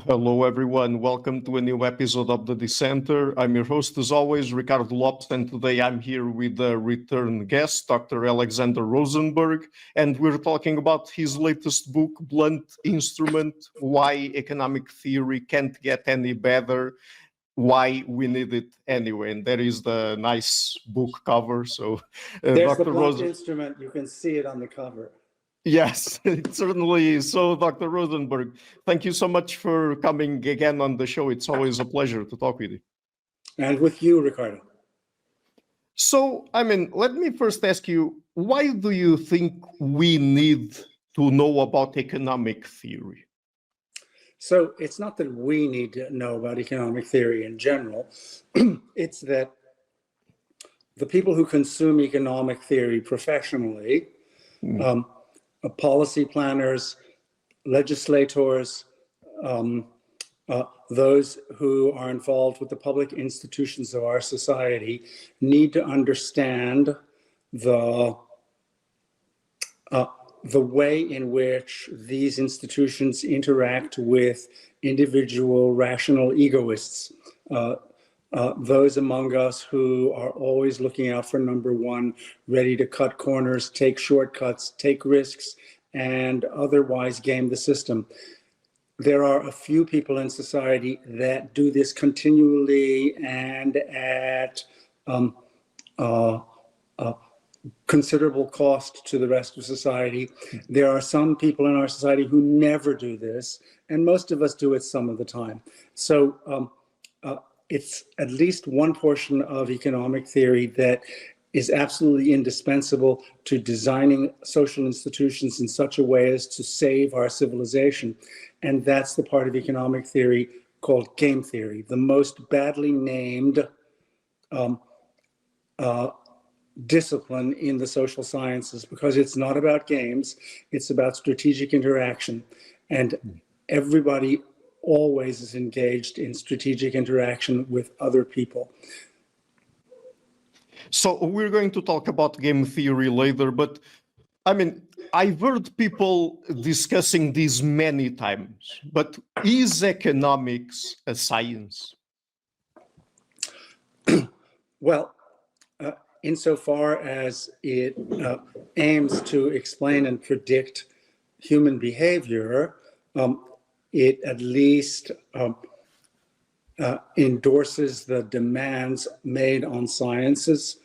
Hello, everyone. Welcome to a new episode of the Dissenter. I'm your host, as always, Ricardo Lopes, and today I'm here with a return guest, Dr. Alexander Rosenberg, and we're talking about his latest book, Blunt Instrument: Why Economic Theory Can't Get Any Better, Why We Need It Anyway. And that is the nice book cover. So, there's Dr. the blunt instrument. You can see it on the cover. Yes, it certainly is. So, Dr. Rosenberg, thank you so much for coming again on the show. It's always a pleasure to talk with you. And with you, Ricardo. So, let me first ask you, why do you think we need to know about economic theory? So it's not that we need to know about economic theory in general. It's that the people who consume economic theory professionally, policy planners, legislators, those who are involved with the public institutions of our society need to understand the way in which these institutions interact with individual rational egoists, those among us who are always looking out for number one, ready to cut corners, take shortcuts, take risks, and otherwise game the system. There are a few people in society that do this continually and at considerable cost to the rest of society. There are some people in our society who never do this, and most of us do it some of the time. So it's at least one portion of economic theory that is absolutely indispensable to designing social institutions in such a way as to save our civilization. And that's the part of economic theory called game theory, the most badly named discipline in the social sciences, because it's not about games, it's about strategic interaction. And everybody always is engaged in strategic interaction with other people. So we're going to talk about game theory later, but I've heard people discussing this many times, but is economics a science? Well, insofar as it aims to explain and predict human behavior, it at least endorses the demands made on sciences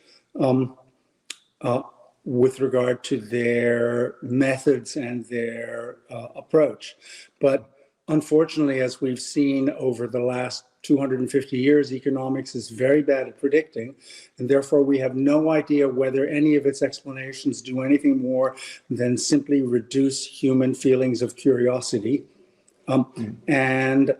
with regard to their methods and their approach. But unfortunately, as we've seen over the last 250 years, economics is very bad at predicting, and therefore we have no idea whether any of its explanations do anything more than simply reduce human feelings of curiosity. And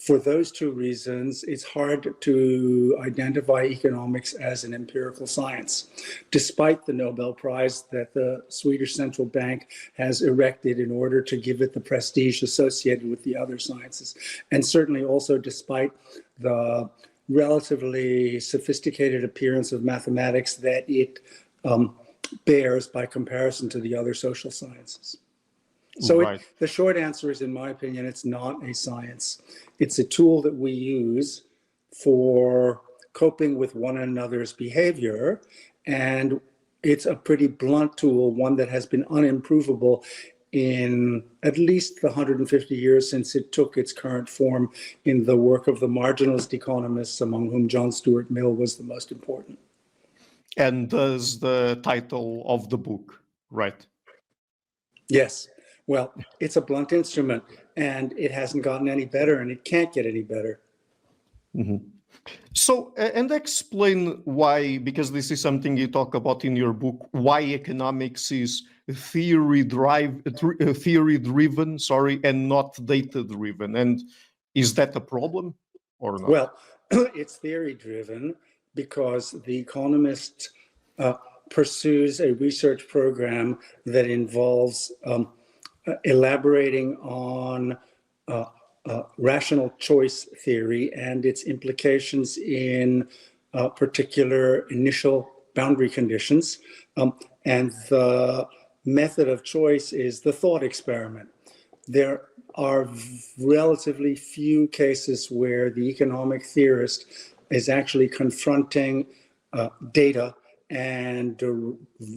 for those two reasons, it's hard to identify economics as an empirical science, despite the Nobel Prize that the Swedish Central Bank has erected in order to give it the prestige associated with the other sciences. And certainly also despite the relatively sophisticated appearance of mathematics that it bears by comparison to the other social sciences. So Right. the short answer is, in my opinion, it's not a science. It's a tool that we use for coping with one another's behavior. And it's a pretty blunt tool, one that has been unimprovable in at least the 150 years since it took its current form in the work of the marginalist economists, among whom John Stuart Mill was the most important. And does the title of the book, right? Yes. Well, it's a blunt instrument, and it hasn't gotten any better, and it can't get any better. So, and explain why, because this is something you talk about in your book, why economics is theory-driven, and not data-driven. And is that a problem or not? Well, it's theory-driven because The Economist pursues a research program that involves elaborating on rational choice theory and its implications in particular initial boundary conditions. And the method of choice is the thought experiment. There are relatively few cases where the economic theorist is actually confronting data and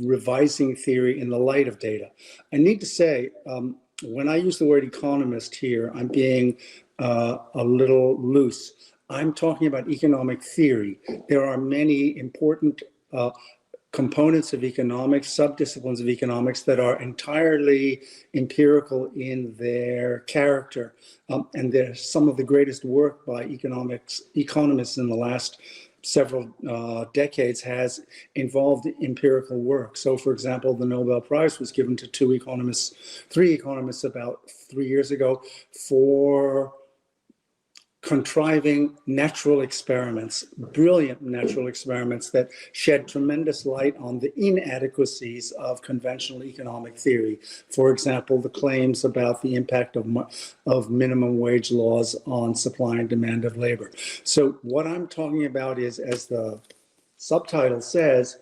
revising theory in the light of data. I need to say, when I use the word economist here, I'm being a little loose. I'm talking about economic theory. There are many important components of economics, subdisciplines of economics that are entirely empirical in their character. And there's some of the greatest work by economists in the last several decades has involved empirical work. So, for example, the Nobel Prize was given to three economists about 3 years ago for contriving natural experiments, brilliant natural experiments that shed tremendous light on the inadequacies of conventional economic theory. For example, the claims about the impact of minimum wage laws on supply and demand of labor. So what I'm talking about is, as the subtitle says,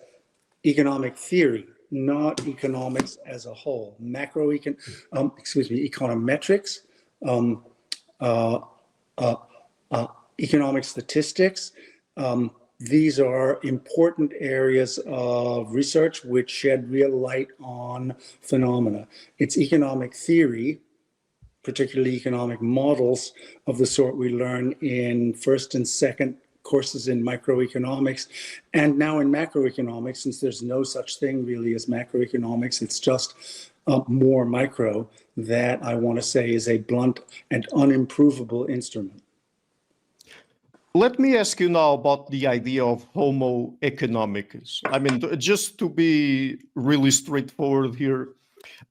economic theory, not economics as a whole. Econometrics, economic statistics. These are important areas of research which shed real light on phenomena. It's economic theory, particularly economic models of the sort we learn in first and second courses in microeconomics, and now in macroeconomics, since there's no such thing really as macroeconomics, it's just more micro, that I want to say is a blunt and unimprovable instrument. Let me ask you now about the idea of Homo economicus. I mean, just to be really straightforward here,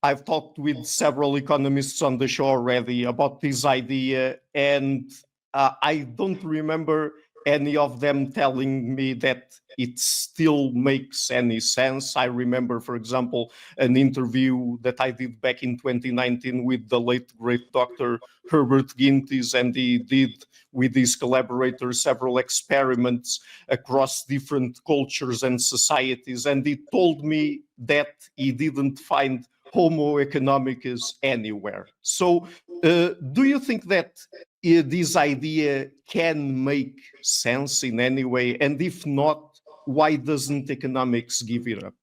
I've talked with several economists on the show already about this idea, and I don't remember any of them telling me that it still makes any sense. I remember, for example, an interview that I did back in 2019 with the late great Dr. Herbert Gintis, and he did with his collaborators several experiments across different cultures and societies, and he told me that he didn't find Homo economicus anywhere. So do you think that this idea can make sense in any way? And if not, why doesn't economics give it up?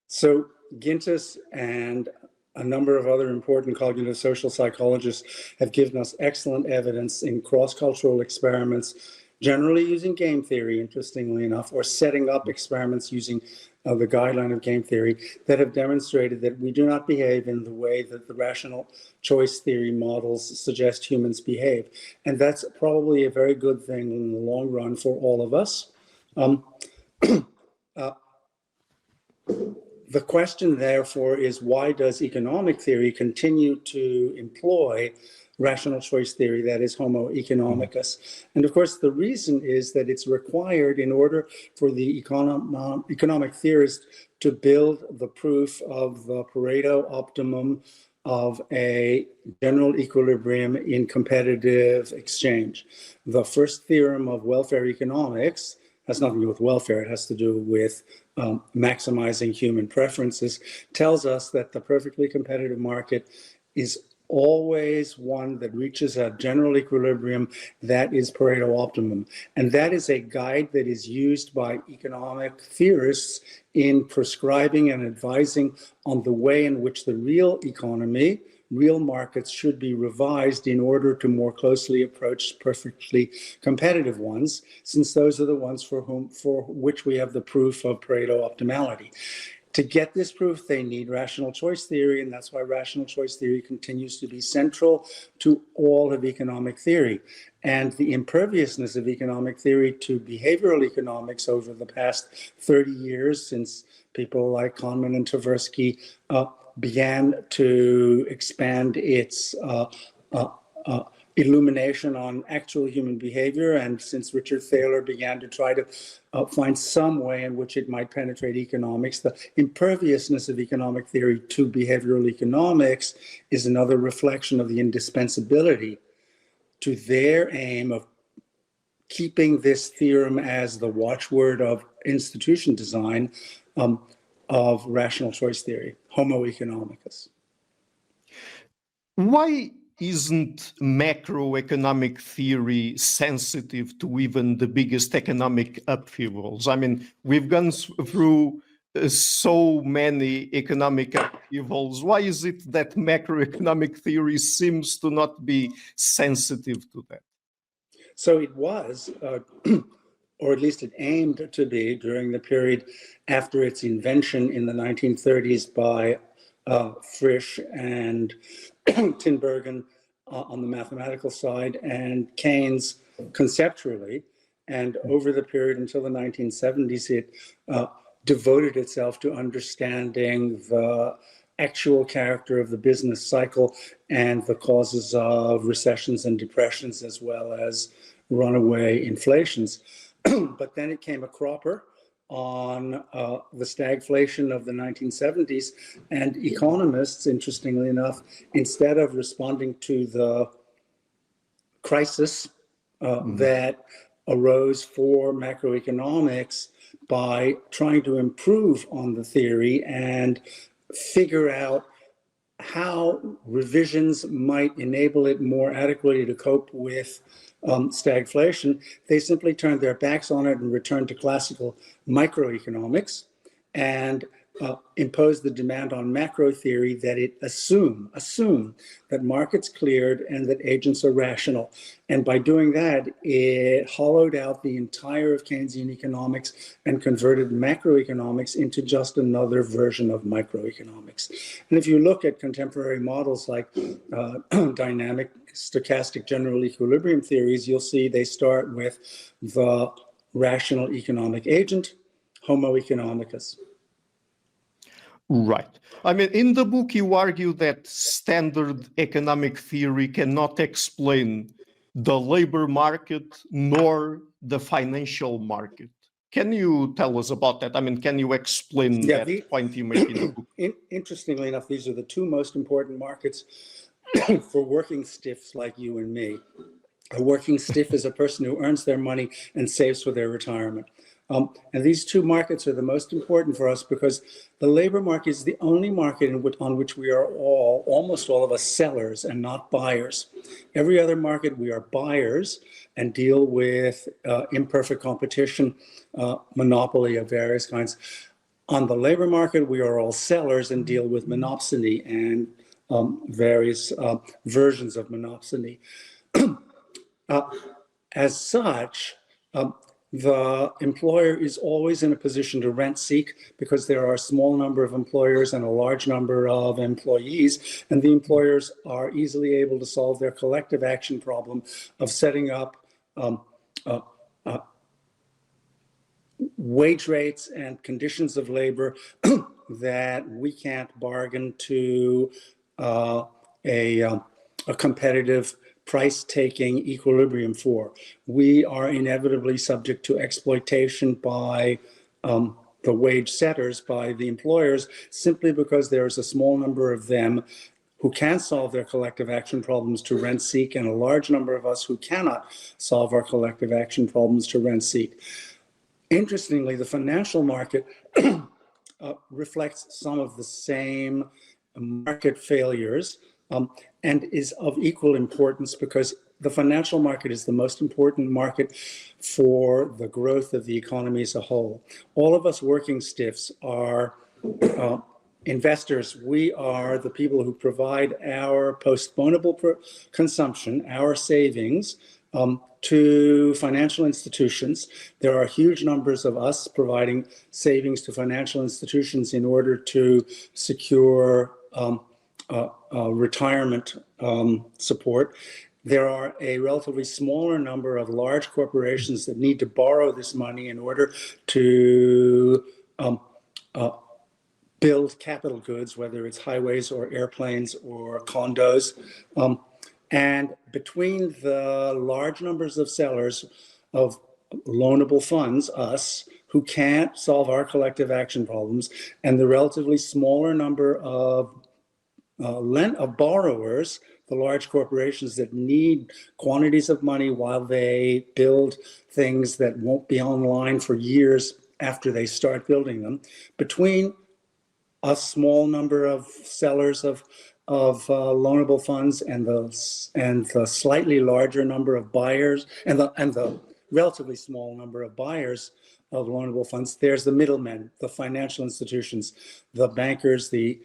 So Gintis and a number of other important cognitive social psychologists have given us excellent evidence in cross-cultural experiments, generally using game theory, interestingly enough, or setting up experiments using the guideline of game theory, that have demonstrated that we do not behave in the way that the rational choice theory models suggest humans behave. And that's probably a very good thing in the long run for all of us. The question, therefore, is why does economic theory continue to employ rational choice theory, that is Homo economicus? And of course, the reason is that it's required in order for the economic theorist to build the proof of the Pareto optimum of a general equilibrium in competitive exchange. The first theorem of welfare economics has nothing to do with welfare, it has to do with maximizing human preferences, tells us that the perfectly competitive market is always one that reaches a general equilibrium that is Pareto optimum. And that is a guide that is used by economic theorists in prescribing and advising on the way in which the real economy, real markets should be revised in order to more closely approach perfectly competitive ones, since those are the ones for which we have the proof of Pareto optimality. To get this proof, they need rational choice theory, and that's why rational choice theory continues to be central to all of economic theory. And the imperviousness of economic theory to behavioral economics over the past 30 years, since people like Kahneman and Tversky began to expand its illumination on actual human behavior, and since Richard Thaler began to try to find some way in which it might penetrate economics, the imperviousness of economic theory to behavioral economics is another reflection of the indispensability to their aim of keeping this theorem as the watchword of institution design of rational choice theory, Homo economicus. Why isn't macroeconomic theory sensitive to even the biggest economic upheavals? I mean, we've gone through so many economic upheavals. Why is it that macroeconomic theory seems to not be sensitive to that? So it was, or at least it aimed to be, during the period after its invention in the 1930s by Frisch and Tinbergen on the mathematical side, and Keynes conceptually. And over the period until the 1970s, it devoted itself to understanding the actual character of the business cycle and the causes of recessions and depressions, as well as runaway inflations. But then it came a cropper on the stagflation of the 1970s, and economists, interestingly enough, instead of responding to the crisis that arose for macroeconomics by trying to improve on the theory and figure out how revisions might enable it more adequately to cope with stagflation, they simply turned their backs on it and returned to classical microeconomics and imposed the demand on macro theory that it assume that markets cleared and that agents are rational. And by doing that, it hollowed out the entire of Keynesian economics and converted macroeconomics into just another version of microeconomics. And if you look at contemporary models like dynamic stochastic general equilibrium theories, you'll see they start with the rational economic agent, Homo economicus. Right. I mean, in the book, you argue that standard economic theory cannot explain the labor market nor the financial market. Can you tell us about that? I mean, can you explain that point you make in the book? Interestingly enough, these are the two most important markets for working stiffs like you and me. A working stiff is a person who earns their money and saves for their retirement. And these two markets are the most important for us because the labor market is the only market on which we are almost all of us, sellers and not buyers. Every other market, we are buyers and deal with imperfect competition, monopoly of various kinds. On the labor market, we are all sellers and deal with monopsony and various versions of monopsony. As such, the employer is always in a position to rent seek because there are a small number of employers and a large number of employees, and the employers are easily able to solve their collective action problem of setting up wage rates and conditions of labor that we can't bargain to a competitive price-taking equilibrium for. We are inevitably subject to exploitation by the wage setters, by the employers, simply because there is a small number of them who can solve their collective action problems to rent seek, and a large number of us who cannot solve our collective action problems to rent seek. Interestingly, the financial market reflects some of the same market failures, and is of equal importance because the financial market is the most important market for the growth of the economy as a whole. All of us working stiffs are investors. We are the people who provide our postponable consumption, our savings, to financial institutions. There are huge numbers of us providing savings to financial institutions in order to secure retirement support. There are a relatively smaller number of large corporations that need to borrow this money in order to build capital goods, whether it's highways or airplanes or condos. And between the large numbers of sellers of loanable funds, us, who can't solve our collective action problems, and the relatively smaller number of borrowers, the large corporations that need quantities of money while they build things that won't be online for years after they start building them, between a small number of sellers of of loanable funds and the slightly larger number of buyers and the relatively small number of buyers of loanable funds, there's the middlemen, the financial institutions, the bankers, the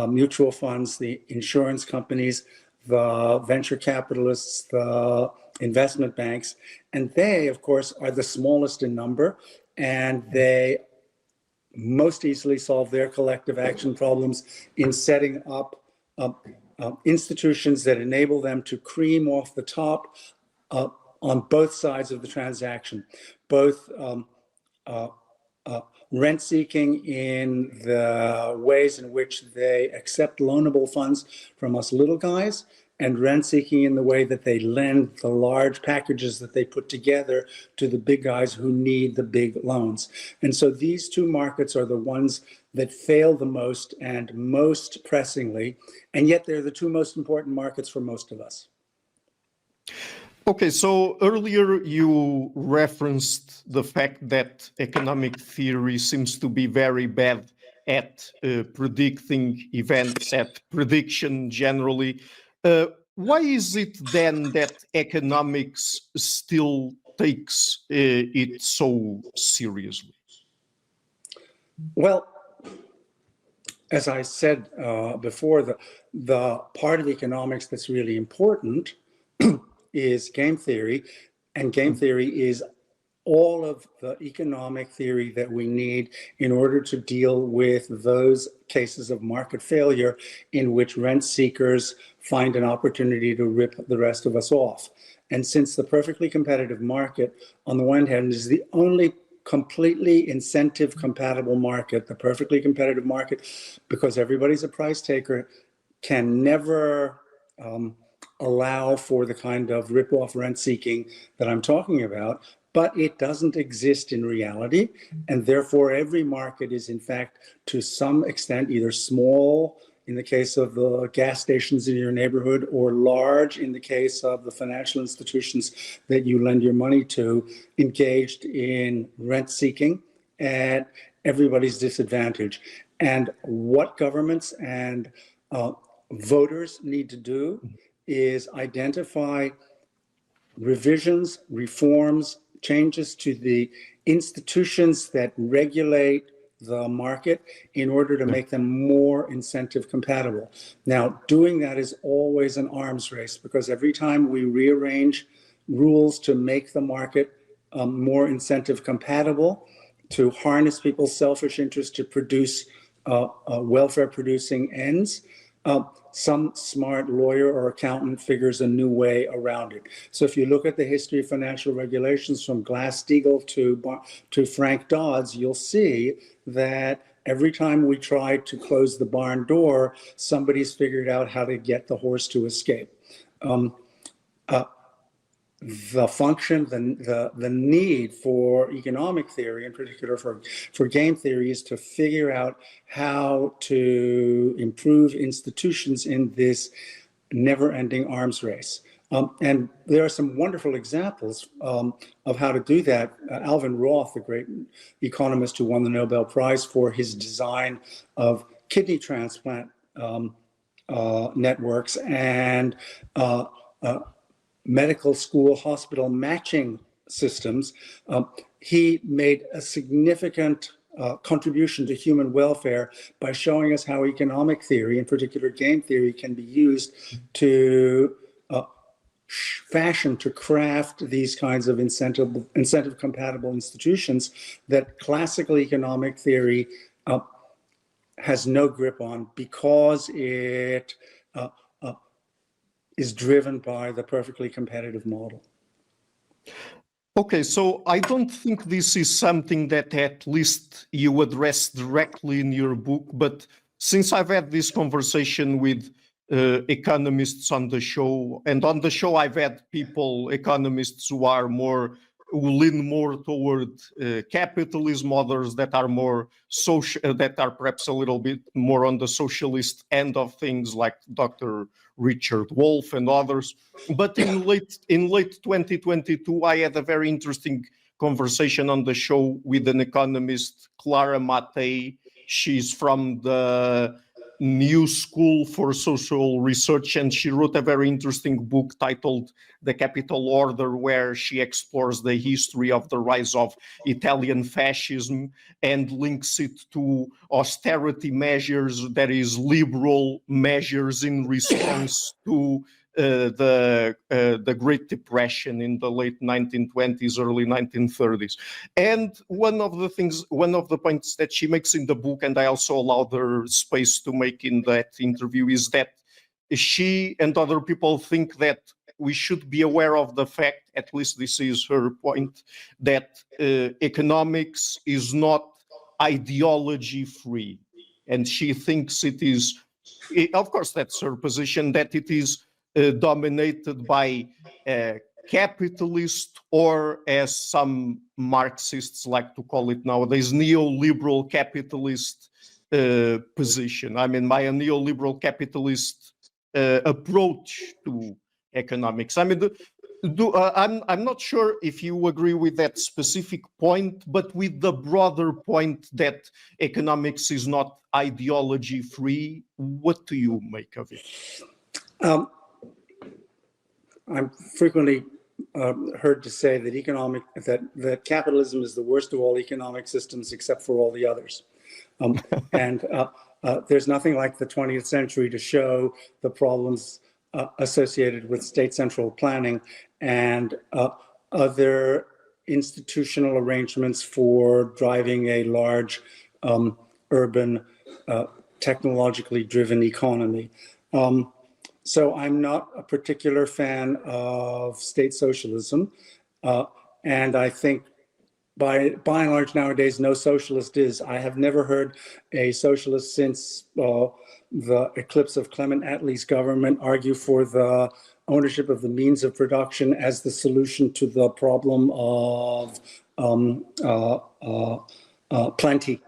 mutual funds, the insurance companies, the venture capitalists, the investment banks, and they, of course, are the smallest in number, and they most easily solve their collective action problems in setting up institutions that enable them to cream off the top on both sides of the transaction, both rent seeking in the ways in which they accept loanable funds from us little guys, and rent seeking in the way that they lend the large packages that they put together to the big guys who need the big loans. And so these two markets are the ones that fail the most and most pressingly, and yet they're the two most important markets for most of us. Okay, so earlier you referenced the fact that economic theory seems to be very bad at predicting events, at prediction generally. Why is it then that economics still takes it so seriously? Well, as I said before, the part of economics that's really important is game theory, and game theory is all of the economic theory that we need in order to deal with those cases of market failure in which rent seekers find an opportunity to rip the rest of us off. And since the perfectly competitive market, on the one hand, is the only completely incentive compatible market, the perfectly competitive market, because everybody's a price taker, can never allow for the kind of rip-off rent seeking that I'm talking about, but it doesn't exist in reality. And therefore, every market is, in fact, to some extent, either small in the case of the gas stations in your neighborhood, or large in the case of the financial institutions that you lend your money to, engaged in rent seeking at everybody's disadvantage. And what governments and voters need to do is identify revisions, reforms, changes to the institutions that regulate the market in order to make them more incentive compatible. Now, doing that is always an arms race, because every time we rearrange rules to make the market more incentive compatible, to harness people's selfish interest to produce welfare producing ends, some smart lawyer or accountant figures a new way around it. So if you look at the history of financial regulations from Glass-Steagall to Frank Dodds, you'll see that every time we try to close the barn door, somebody's figured out how to get the horse to escape. The function, the need for economic theory, in particular for game theory, is to figure out how to improve institutions in this never-ending arms race. And there are some wonderful examples of how to do that. Alvin Roth, the great economist who won the Nobel Prize for his design of kidney transplant networks and medical school hospital matching systems, he made a significant contribution to human welfare by showing us how economic theory, in particular game theory, can be used to fashion, to craft these kinds of incentive compatible institutions that classical economic theory has no grip on, because it is driven by the perfectly competitive model. Okay, so I don't think this is something that at least you address directly in your book, but since I've had this conversation with economists on the show, and on the show I've had people, economists who lean more toward capitalism, others that are more social, that are perhaps a little bit more on the socialist end of things, like Dr. Richard Wolff and others. But in late 2022, I had a very interesting conversation on the show with an economist, Clara Mattei. She's from the new school for social research, and she wrote a very interesting book titled The Capital Order, where she explores the history of the rise of Italian fascism and links it to austerity measures, that is, liberal measures in response to the Great Depression in the late 1920s, early 1930s. And one of the points that she makes in the book, and I also allowed her space to make in that interview, is that she and other people think that we should be aware of the fact, at least this is her point, that economics is not ideology free. And she thinks it is, of course, that's her position, that it is dominated by capitalist, or as some Marxists like to call it nowadays, neoliberal capitalist position. I mean, by a neoliberal capitalist approach to economics. I mean, I'm not sure if you agree with that specific point, but with the broader point that economics is not ideology free, what do you make of it? I'm frequently heard to say that that capitalism is the worst of all economic systems except for all the others. And there's nothing like the 20th century to show the problems associated with state central planning and other institutional arrangements for driving a large urban, technologically driven economy. So I'm not a particular fan of state socialism. And I think by and large nowadays, no socialist is. I have never heard a socialist since the eclipse of Clement Attlee's government argue for the ownership of the means of production as the solution to the problem of plenty.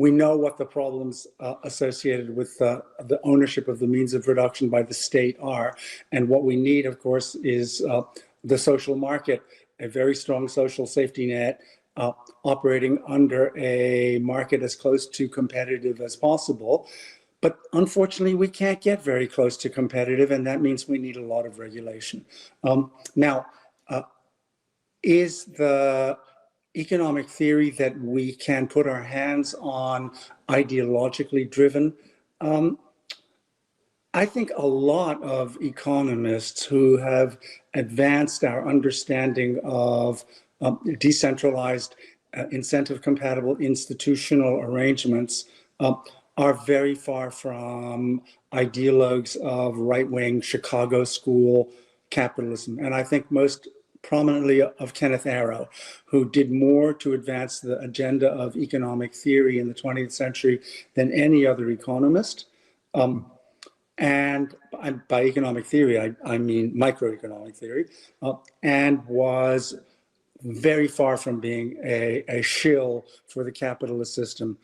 We know what the problems associated with the ownership of the means of production by the state are. And what we need, of course, is the social market, a very strong social safety net, operating under a market as close to competitive as possible. But unfortunately, we can't get very close to competitive, and that means we need a lot of regulation. Now, is the economic theory that we can put our hands on ideologically driven? I think a lot of economists who have advanced our understanding of decentralized, incentive-compatible institutional arrangements are very far from ideologues of right-wing Chicago school capitalism. And I think most prominently of Kenneth Arrow, who did more to advance the agenda of economic theory in the 20th century than any other economist. And by economic theory, I mean microeconomic theory, and was very far from being a shill for the capitalist system.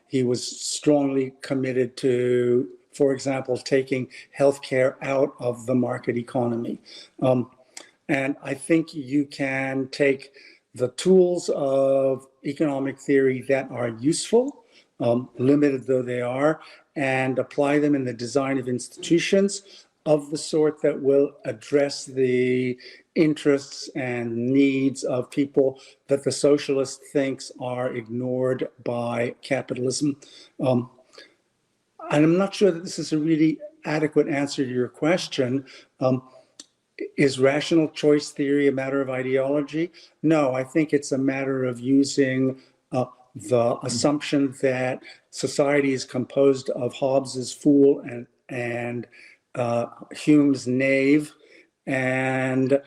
He was strongly committed to, for example, taking healthcare out of the market economy. And I think you can take the tools of economic theory that are useful, limited though they are, and apply them in the design of institutions of the sort that will address the interests and needs of people that the socialist thinks are ignored by capitalism. And I'm not sure that this is a really adequate answer to your question. Is rational choice theory a matter of ideology? No, I think it's a matter of using the assumption that society is composed of Hobbes's fool and Hume's knave, and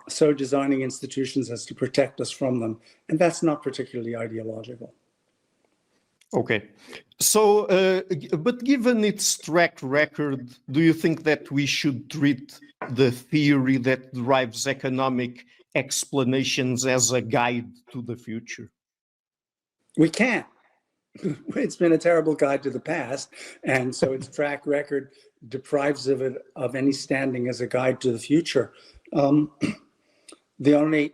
so designing institutions as to protect us from them. And that's not particularly ideological. Okay. So, but given its track record, do you think that we should treat the theory that derives economic explanations as a guide to the future? We can't. It's been a terrible guide to the past, and so its track record deprives of it of any standing as a guide to the future. The only,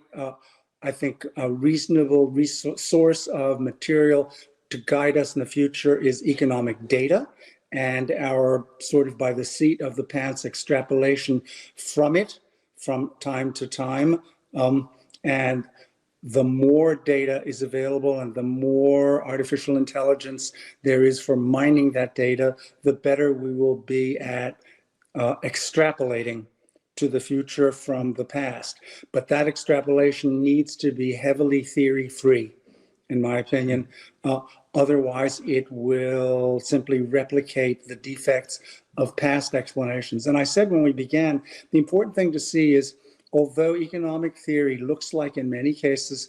I think, a reasonable source of material to guide us in the future is economic data and our sort of by the seat of the pants extrapolation from it from time to time. And the more data is available and the more artificial intelligence there is for mining that data, the better we will be at extrapolating to the future from the past. But that extrapolation needs to be heavily theory-free, in my opinion. Otherwise, it will simply replicate the defects of past explanations. And I said when we began, the important thing to see is, although economic theory looks like in many cases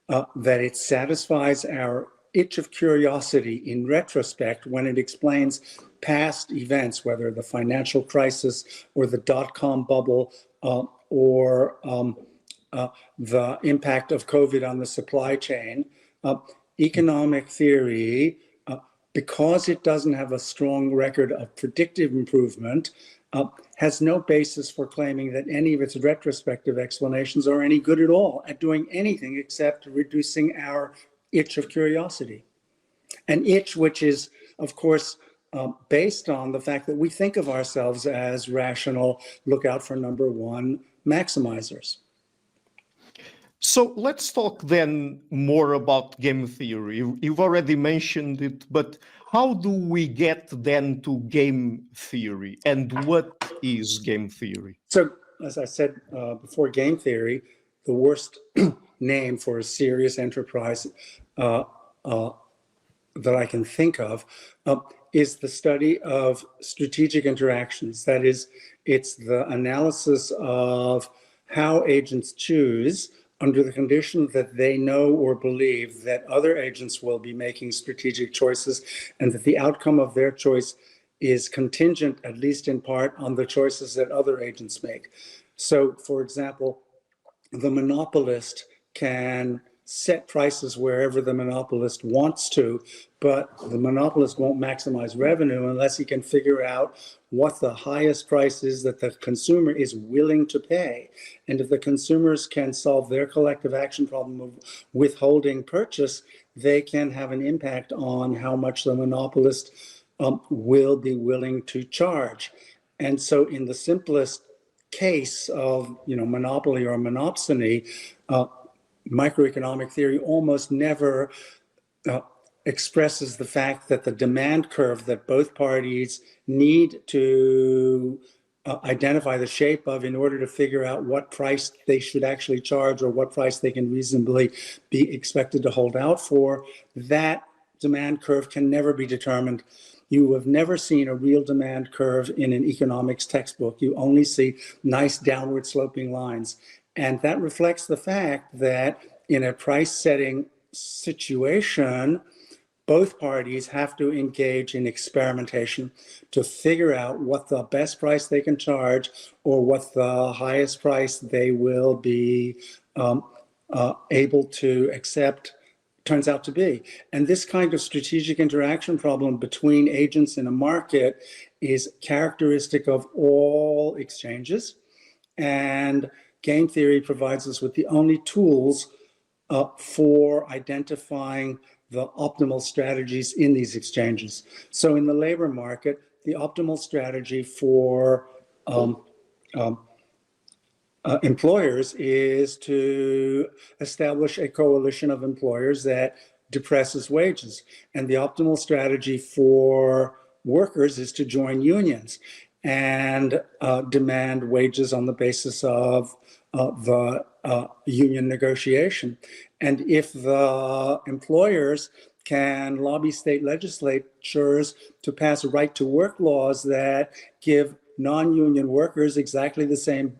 that it satisfies our itch of curiosity in retrospect when it explains past events, whether the financial crisis or the dot-com bubble or the impact of COVID on the supply chain, economic theory, because it doesn't have a strong record of predictive improvement, has no basis for claiming that any of its retrospective explanations are any good at all at doing anything except reducing our itch of curiosity. An itch which is, of course, based on the fact that we think of ourselves as rational, look out for number one maximizers. So let's talk then more about game theory. You've already mentioned it, but how do we get then to game theory, and what is game theory? So, as I said before, game theory, the worst name for a serious enterprise that I can think of, is the study of strategic interactions. That is, it's the analysis of how agents choose under the condition that they know or believe that other agents will be making strategic choices and that the outcome of their choice is contingent, at least in part, on the choices that other agents make. So, for example, the monopolist can set prices wherever the monopolist wants to, but the monopolist won't maximize revenue unless he can figure out what the highest price is that the consumer is willing to pay. And if the consumers can solve their collective action problem of withholding purchase, they can have an impact on how much the monopolist will be willing to charge. And so in the simplest case of monopoly or monopsony, microeconomic theory almost never expresses the fact that the demand curve that both parties need to identify the shape of in order to figure out what price they should actually charge or what price they can reasonably be expected to hold out for, that demand curve can never be determined. You have never seen a real demand curve in an economics textbook. You only see nice downward sloping lines. And that reflects the fact that in a price setting situation, both parties have to engage in experimentation to figure out what the best price they can charge or what the highest price they will be able to accept turns out to be. And this kind of strategic interaction problem between agents in a market is characteristic of all exchanges. And game theory provides us with the only tools for identifying the optimal strategies in these exchanges. So in the labor market, the optimal strategy for employers is to establish a coalition of employers that depresses wages. And the optimal strategy for workers is to join unions and demand wages on the basis of the union negotiation. And if the employers can lobby state legislatures to pass right-to-work laws that give non-union workers exactly the same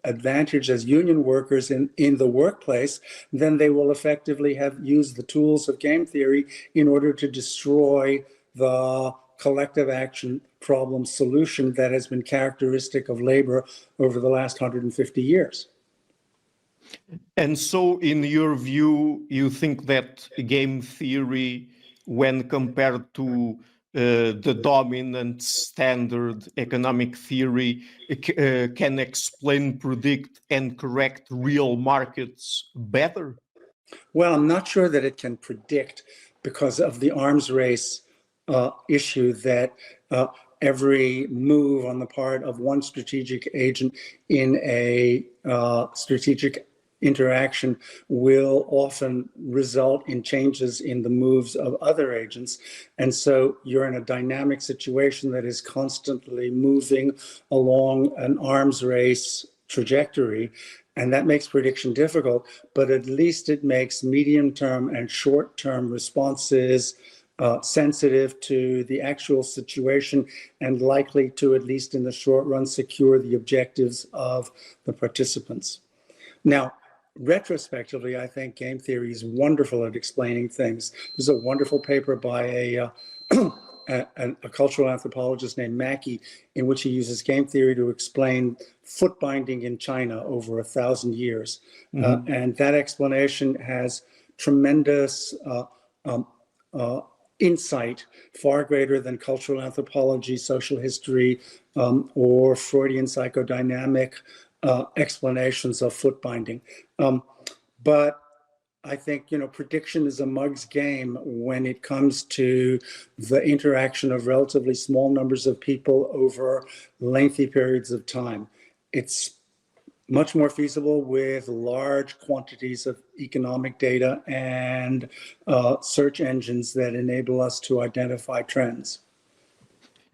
advantage as union workers in the workplace, then they will effectively have used the tools of game theory in order to destroy the collective action problem solution that has been characteristic of labor over the last 150 years. And so, in your view, you think that game theory, when compared to the dominant standard economic theory, can explain, predict, and correct real markets better? Well, I'm not sure that it can predict because of the arms race issue that every move on the part of one strategic agent in a strategic interaction will often result in changes in the moves of other agents. And so you're in a dynamic situation that is constantly moving along an arms race trajectory. And that makes prediction difficult, but at least it makes medium-term and short-term responses sensitive to the actual situation and likely to, at least in the short run, secure the objectives of the participants. Now, retrospectively, I think game theory is wonderful at explaining things. There's a wonderful paper by a cultural anthropologist named Mackey, in which he uses game theory to explain foot binding in China over 1,000 years. And that explanation has tremendous insight, far greater than cultural anthropology, social history, or Freudian psychodynamic explanations of foot binding. But I think, prediction is a mug's game when it comes to the interaction of relatively small numbers of people over lengthy periods of time. It's much more feasible with large quantities of economic data and search engines that enable us to identify trends.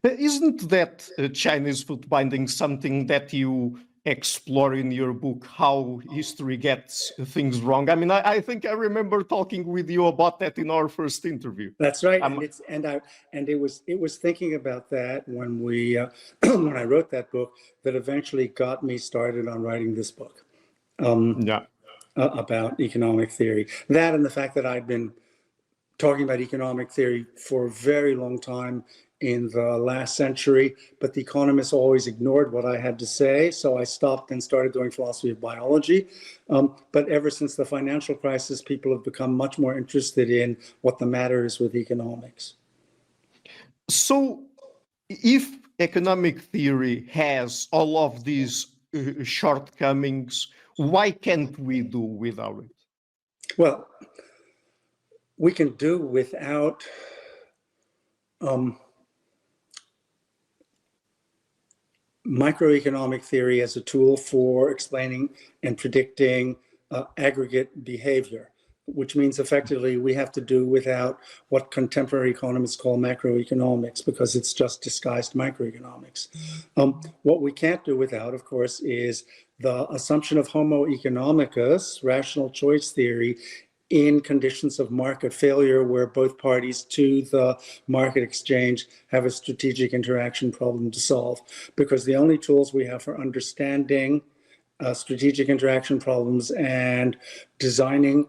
Isn't that Chinese foot binding something that you explore in your book, how history gets things wrong? I mean, I think I remember talking with you about that in our first interview. That's right, and it was thinking about that when we when I wrote that book that eventually got me started on writing this book about economic theory. That and the fact that I'd been talking about economic theory for a very long time in the last century, but the economists always ignored what I had to say. So I stopped and started doing philosophy of biology. But ever since the financial crisis, people have become much more interested in what the matter is with economics. So if economic theory has all of these shortcomings, why can't we do without it? Well, we can do without microeconomic theory as a tool for explaining and predicting aggregate behavior, which means effectively we have to do without what contemporary economists call macroeconomics, because it's just disguised microeconomics. What we can't do without, of course, is the assumption of Homo economicus, rational choice theory, in conditions of market failure where both parties to the market exchange have a strategic interaction problem to solve. Because the only tools we have for understanding strategic interaction problems and designing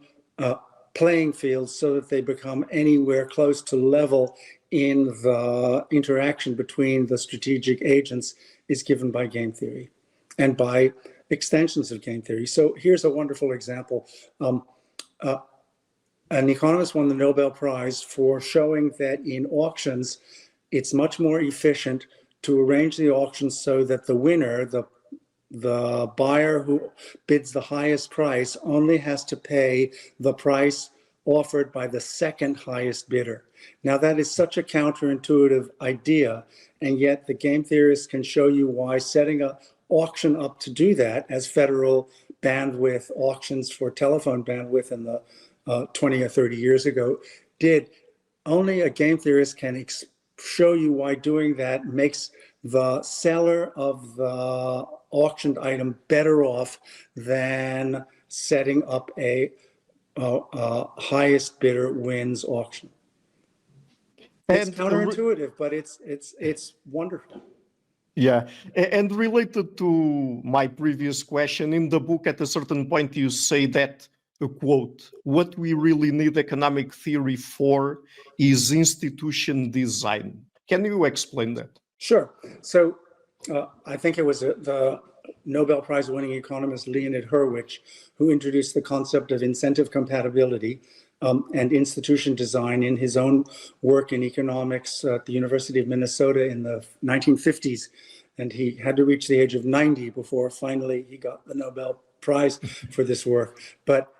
playing fields so that they become anywhere close to level in the interaction between the strategic agents is given by game theory and by extensions of game theory. So here's a wonderful example. An economist won the Nobel Prize for showing that in auctions, it's much more efficient to arrange the auctions so that the winner, the buyer who bids the highest price, only has to pay the price offered by the second highest bidder. Now, that is such a counterintuitive idea, and yet the game theorists can show you why setting an auction up to do that, as federal bandwidth auctions for telephone bandwidth in the 20 or 30 years ago did. Only a game theorist can show you why doing that makes the seller of the auctioned item better off than setting up a highest bidder wins auction. It's counterintuitive, but it's wonderful. Yeah, and related to my previous question, in the book at a certain point you say that, quote, what we really need economic theory for is institution design. Can you explain that? Sure. So I think it was the Nobel Prize winning economist Leonid Hurwicz who introduced the concept of incentive compatibility and institution design in his own work in economics at the University of Minnesota in the 1950s. And he had to reach the age of 90 before finally he got the Nobel Prize for this work. But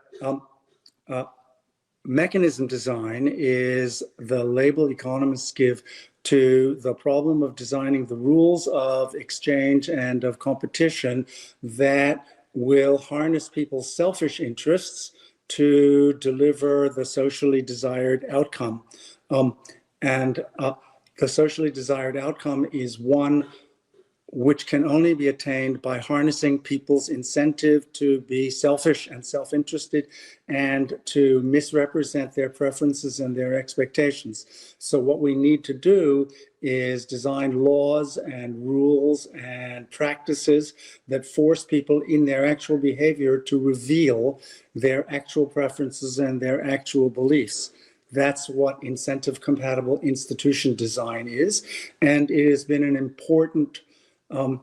mechanism design is the label economists give to the problem of designing the rules of exchange and of competition that will harness people's selfish interests to deliver the socially desired outcome. The socially desired outcome is one which can only be attained by harnessing people's incentive to be selfish and self-interested and to misrepresent their preferences and their expectations. So what we need to do is design laws and rules and practices that force people in their actual behavior to reveal their actual preferences and their actual beliefs. That's what incentive-compatible institution design is, and it has been an important and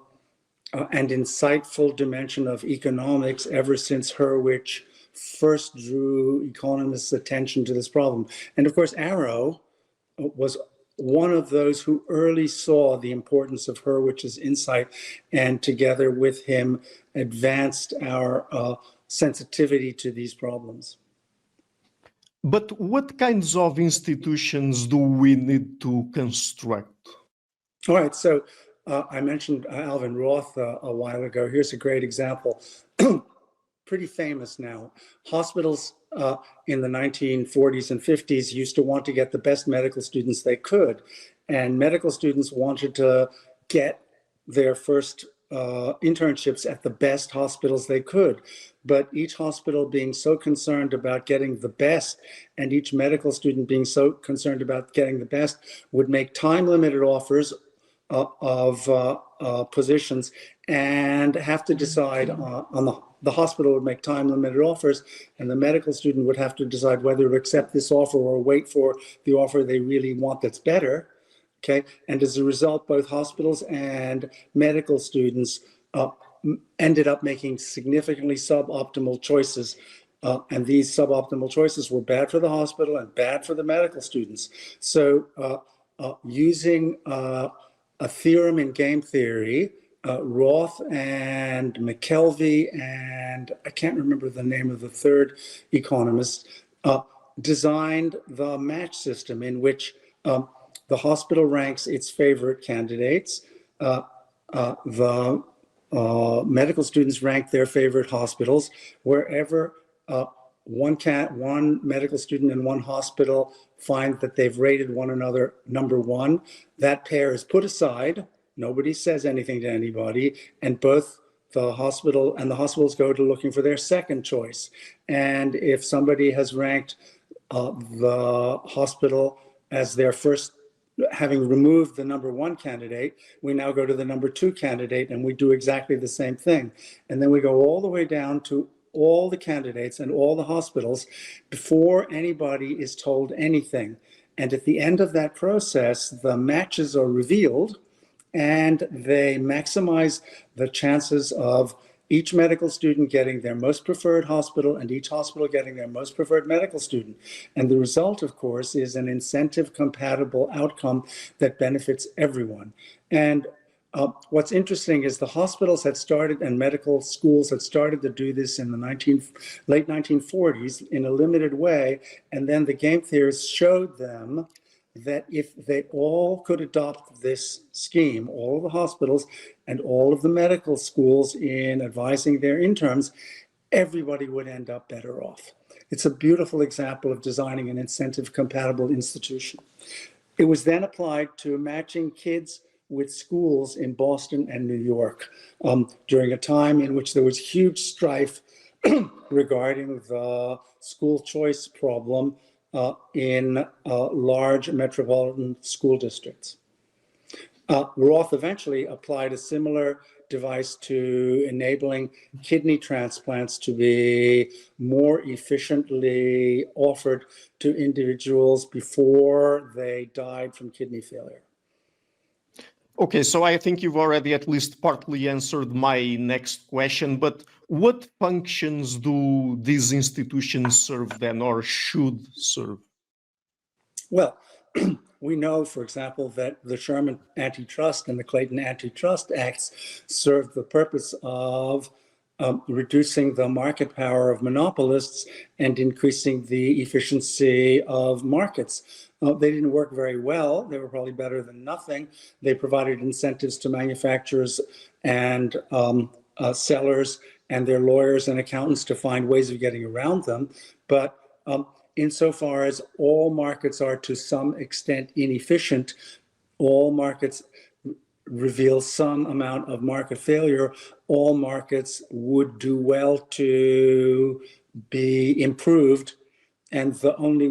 insightful dimension of economics ever since Hurwitz first drew economists' attention to this problem. And of course, Arrow was one of those who early saw the importance of Hurwitz's insight, and together with him advanced our sensitivity to these problems. But what kinds of institutions do we need to construct? All right, so I mentioned Alvin Roth a while ago. Here's a great example, pretty famous now. Hospitals in the 1940s and 50s used to want to get the best medical students they could. And medical students wanted to get their first internships at the best hospitals they could. But each hospital being so concerned about getting the best, and each medical student being so concerned about getting the best, would make time-limited offers of positions and have to decide on the hospital would make time-limited offers, and the medical student would have to decide whether to accept this offer or wait for the offer they really want that's better. Okay, and as a result, both hospitals and medical students ended up making significantly suboptimal choices. And these suboptimal choices were bad for the hospital and bad for the medical students. So using a theorem in game theory, Roth and McKelvey, and I can't remember the name of the third economist, designed the match system in which the hospital ranks its favorite candidates. The medical students rank their favorite hospitals. Wherever one medical student and one hospital find that they've rated one another number one, that pair is put aside. Nobody says anything to anybody, and both the hospital and the hospitals go to looking for their second choice. And if somebody has ranked the hospital as their first, having removed the number one candidate, we now go to the number two candidate, and we do exactly the same thing. And then we go all the way down to all the candidates and all the hospitals before anybody is told anything. And at the end of that process, the matches are revealed, and they maximize the chances of each medical student getting their most preferred hospital and each hospital getting their most preferred medical student. And the result, of course, is an incentive-compatible outcome that benefits everyone. And what's interesting is the hospitals had started and medical schools had started to do this in the late 1940s in a limited way. And then the game theorists showed them that if they all could adopt this scheme, all of the hospitals and all of the medical schools in advising their interns, everybody would end up better off. It's a beautiful example of designing an incentive-compatible institution. It was then applied to matching kids with schools in Boston and New York during a time in which there was huge strife regarding the school choice problem in large metropolitan school districts. Roth eventually applied a similar device to enabling kidney transplants to be more efficiently offered to individuals before they died from kidney failure. Okay, so I think you've already at least partly answered my next question, but what functions do these institutions serve then, or should serve? Well, we know, for example, that the Sherman Antitrust and the Clayton Antitrust Acts served the purpose of reducing the market power of monopolists and increasing the efficiency of markets. They didn't work very well. They were probably better than nothing. They provided incentives to manufacturers and sellers and their lawyers and accountants to find ways of getting around them. But insofar as all markets are to some extent inefficient, all markets reveal some amount of market failure, all markets would do well to be improved. And the only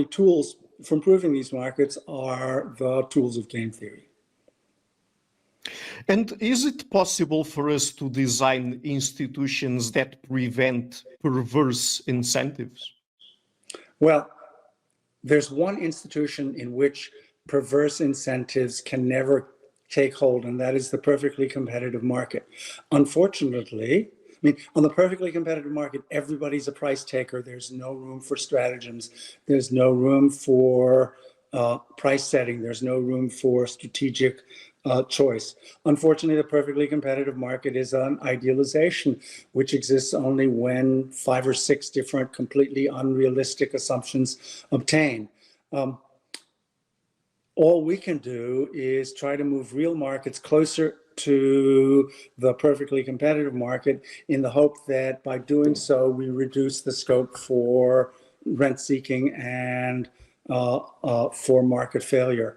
tools for improving these markets are the tools of game theory. And is it possible for us to design institutions that prevent perverse incentives? Well, there's one institution in which perverse incentives can never take hold, and that is the perfectly competitive market. Unfortunately, I mean, on the perfectly competitive market, everybody's a price taker. There's no room for stratagems. There's no room for price setting. There's no room for strategic choice. Unfortunately, the perfectly competitive market is an idealization, which exists only when 5 or 6 different completely unrealistic assumptions obtain. All we can do is try to move real markets closer to the perfectly competitive market in the hope that by doing so, we reduce the scope for rent seeking and for market failure.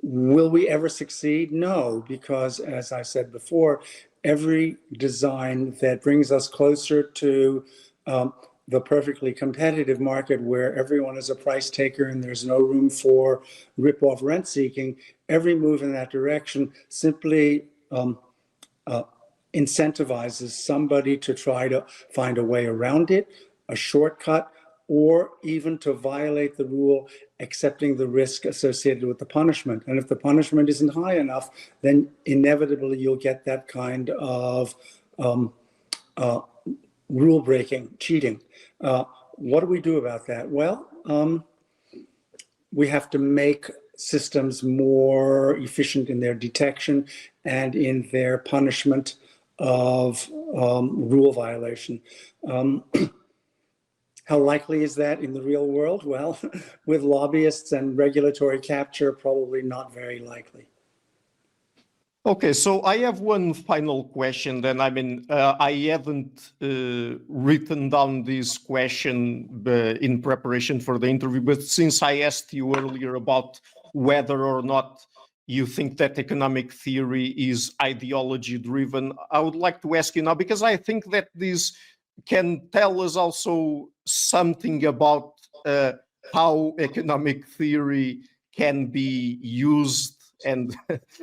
Will we ever succeed? No, because as I said before, every design that brings us closer to the perfectly competitive market where everyone is a price taker and there's no room for rip-off rent seeking, every move in that direction simply incentivizes somebody to try to find a way around it, a shortcut, or even to violate the rule, accepting the risk associated with the punishment. And if the punishment isn't high enough, then inevitably you'll get that kind of rule breaking, cheating. What do we do about that? Well, we have to make systems more efficient in their detection and in their punishment of rule violation. How likely is that in the real world? Well, with lobbyists and regulatory capture, probably not very likely. Okay, so I have one final question then. I mean, I haven't written down this question in preparation for the interview, but since I asked you earlier about whether or not you think that economic theory is ideology driven, I would like to ask you now, because I think that this can tell us also something about how economic theory can be used and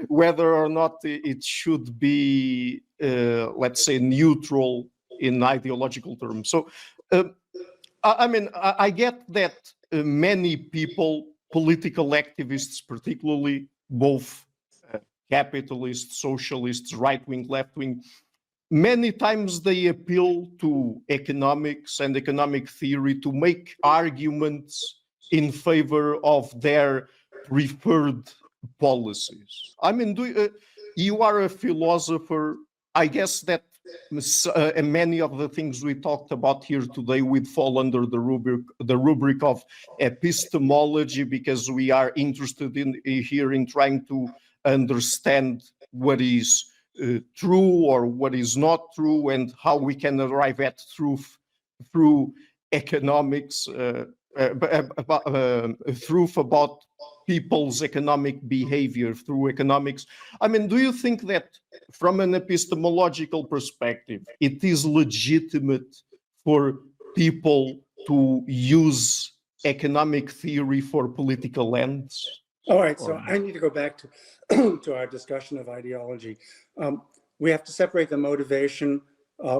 whether or not it should be, let's say, neutral in ideological terms. So, I mean, I get that many people, political activists particularly, both capitalists, socialists, right-wing, left-wing, many times they appeal to economics and economic theory to make arguments in favor of their preferred policies. I mean, you are a philosopher. I guess that many of the things we talked about here today would fall under the rubric of epistemology, because we are interested in trying to understand what is true or what is not true, and how we can arrive at truth through economics, truth about people's economic behavior through economics. I mean, do you think that from an epistemological perspective, it is legitimate for people to use economic theory for political ends? All right, so I need to go back to, to our discussion of ideology. We have to separate the motivation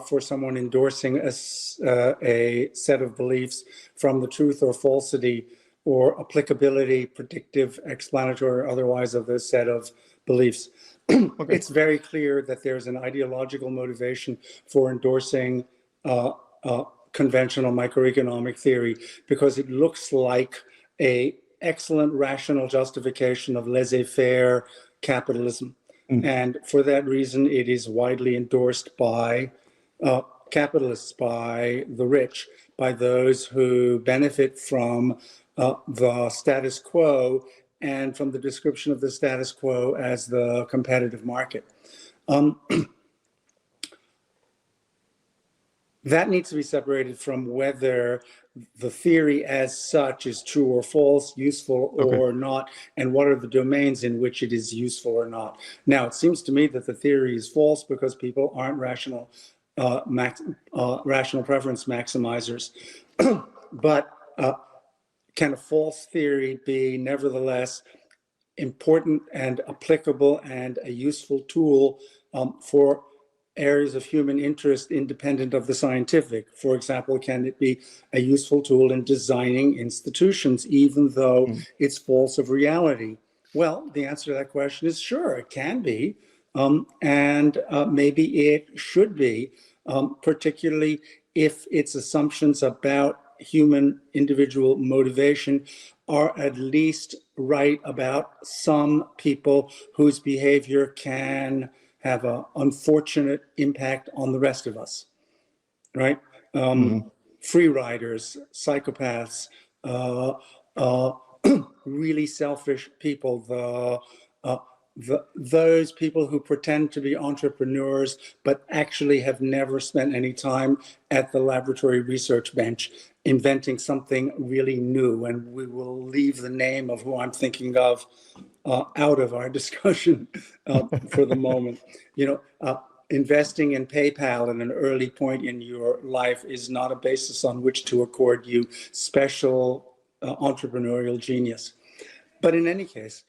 for someone endorsing a set of beliefs from the truth or falsity or applicability, predictive, explanatory, or otherwise of this set of beliefs. Okay. It's very clear that there's an ideological motivation for endorsing conventional microeconomic theory, because it looks like an excellent rational justification of laissez-faire capitalism. And for that reason, it is widely endorsed by capitalists, by the rich, by those who benefit from the status quo and from the description of the status quo as the competitive market. That needs to be separated from whether the theory as such is true or false, useful or not, and what are the domains in which it is useful or not. Now, it seems to me that the theory is false because people aren't rational preference maximizers. But can a false theory be nevertheless important and applicable and a useful tool for areas of human interest independent of the scientific? For example, can it be a useful tool in designing institutions, even though it's false of reality? Well, the answer to that question is sure, it can be. And maybe it should be, particularly if its assumptions about human individual motivation are at least right about some people whose behavior can have an unfortunate impact on the rest of us, right? Free riders, psychopaths, really selfish people, those people who pretend to be entrepreneurs but actually have never spent any time at the laboratory research bench inventing something really new. And we will leave the name of who I'm thinking of out of our discussion for the moment. Investing in PayPal in an early point in your life is not a basis on which to accord you special entrepreneurial genius. But in any case,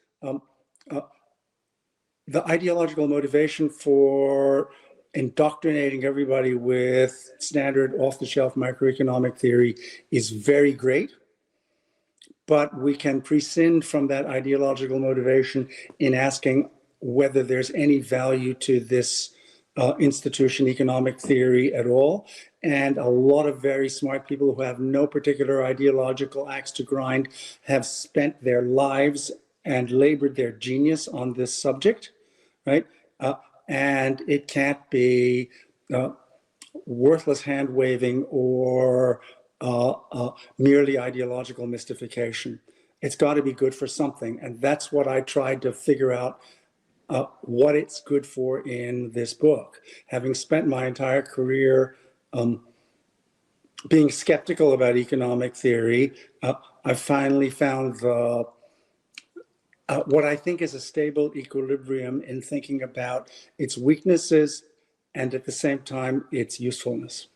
the ideological motivation for indoctrinating everybody with standard off-the-shelf microeconomic theory is very great, but we can prescind from that ideological motivation in asking whether there's any value to this institution, economic theory at all. And a lot of very smart people who have no particular ideological axe to grind have spent their lives and labored their genius on this subject, right? And it can't be worthless hand-waving or merely ideological mystification. It's got to be good for something. And that's what I tried to figure out what it's good for in this book. Having spent my entire career being skeptical about economic theory, I finally found what I think is a stable equilibrium in thinking about its weaknesses and at the same time its usefulness.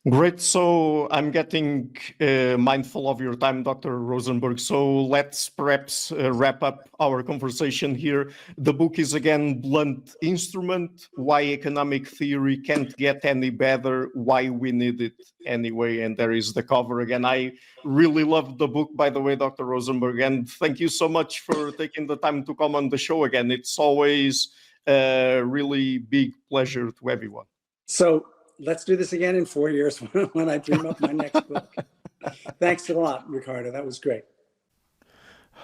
Great. So I'm getting mindful of your time, Dr. Rosenberg. So let's perhaps wrap up our conversation here. The book is again Blunt Instrument, Why Economic Theory Can't Get Any Better, Why We Need It Anyway. And there is the cover again. I really loved the book, by the way, Dr. Rosenberg. And thank you so much for taking the time to come on the show again. It's always a really big pleasure to everyone. So let's do this again in 4 years when I dream up my next book. Thanks a lot, Ricardo. That was great.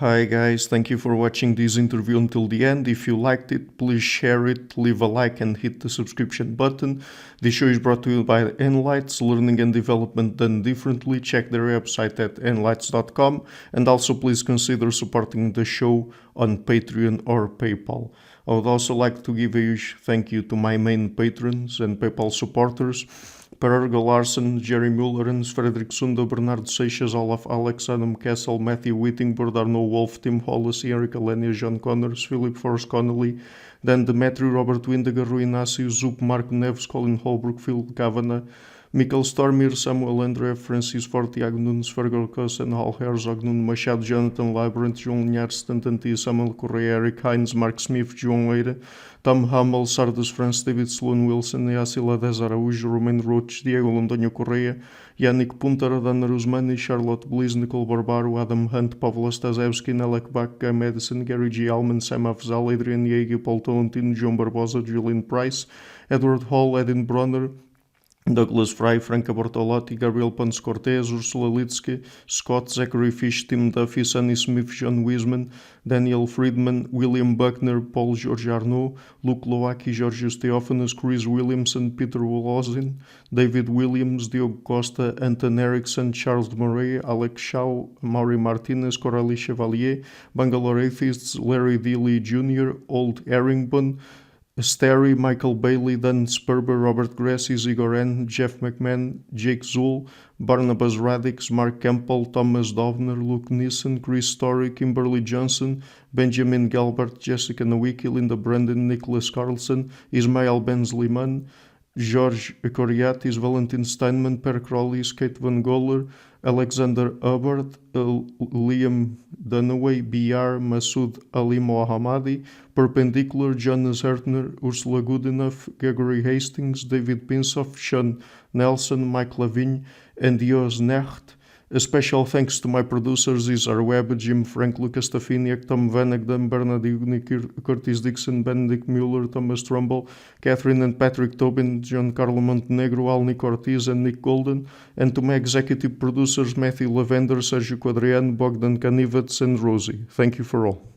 Hi guys, thank you for watching this interview until the end. If you liked it, please share it, leave a like and hit the subscription button. This show is brought to you by Enlights, learning and development done differently. Check their website at enlights.com, and also please consider supporting the show on Patreon or PayPal. I would also like to give a huge thank you to my main patrons and PayPal supporters: Per Ergo Larsen, Jerry Muller, Frederick Sunda, Bernardo Seixas, Olaf Alex, Adam Kessel, Matthew Whittingbird, Arno Wolf, Tim Hollis, Eric Alenia, John Connors, Philip Forrest Connolly, Dan Demetri, Robert Windiger, Rui Inácio, Zup, Marco Neves, Colin Holbrook, Phil Kavanagh, Mikkel Stormir, Samuel André, Francis Fortiago Nunes, Fergal Kossen, Hal Herzog, Nuno Machado, Jonathan Labyrinth, João Linhares, Stantantia, Samuel Correia, Eric Hines, Mark Smith, João Eira, Tom Hummel, Sardas France, David Sloan Wilson, Yacila Dez Araújo, Romain Roach, Diego Londonho Correia, Yannick Punter, Adana Rusmani, Charlotte Bliss, Nicole Barbaro, Adam Hunt, Pavlo Stasevski, Nelek Bach, Guy Madison, Gary G. Allman, Sam Afzal, Adrian Yeagy, Paul Tolentino, João Barbosa, Julian Price, Edward Hall, Edin Bronner, Douglas Fry, Franca Bortolotti, Gabriel Ponce Cortez, Ursula Litsky, Scott, Zachary Fish, Tim Duffy, Sonny Smith, John Wiseman, Daniel Friedman, William Buckner, Paul George Arnaud, Luke Lowacki, Georgios Theophanes, Chris Williamson, Peter Wolozin, David Williams, Diogo Costa, Anton Erickson, Charles Murray, Alex Shaw, Maury Martinez, Coralie Chevalier, Bangalore Atheists, Larry Dealey Jr., Old Erringbone, Sterry, Michael Bailey, Dan Sperber, Robert Grassi, Igor N., Jeff McMahon, Jake Zool, Barnabas Radix, Mark Campbell, Thomas Dovner, Luke Nissen, Chris Story, Kimberly Johnson, Benjamin Galbert, Jessica Nowicki, Linda Brandon, Nicholas Carlson, Ismail Benzliman, George Coriatis, Valentin Steinman, Per Crowley, Kate Van Goller, Alexander Hubbard, Liam Dunaway, BR, Masood Ali Mohammadi, Perpendicular, Jonas Hertner, Ursula Goodenough, Gregory Hastings, David Pinsoff, Sean Nelson, Mike Lavigne, and Dios Necht. A special thanks to my producers, Isar Webb, Jim Frank, Lucas Stafiniak, Tom Vanagdam, Bernard Ugnik, Curtis Dixon, Benedict Mueller, Thomas Trumbull, Catherine and Patrick Tobin, Giancarlo Montenegro, Alnick Ortiz, and Nick Golden, and to my executive producers, Matthew Lavender, Sergio Quadriano, Bogdan Kanivets, and Rosie. Thank you for all.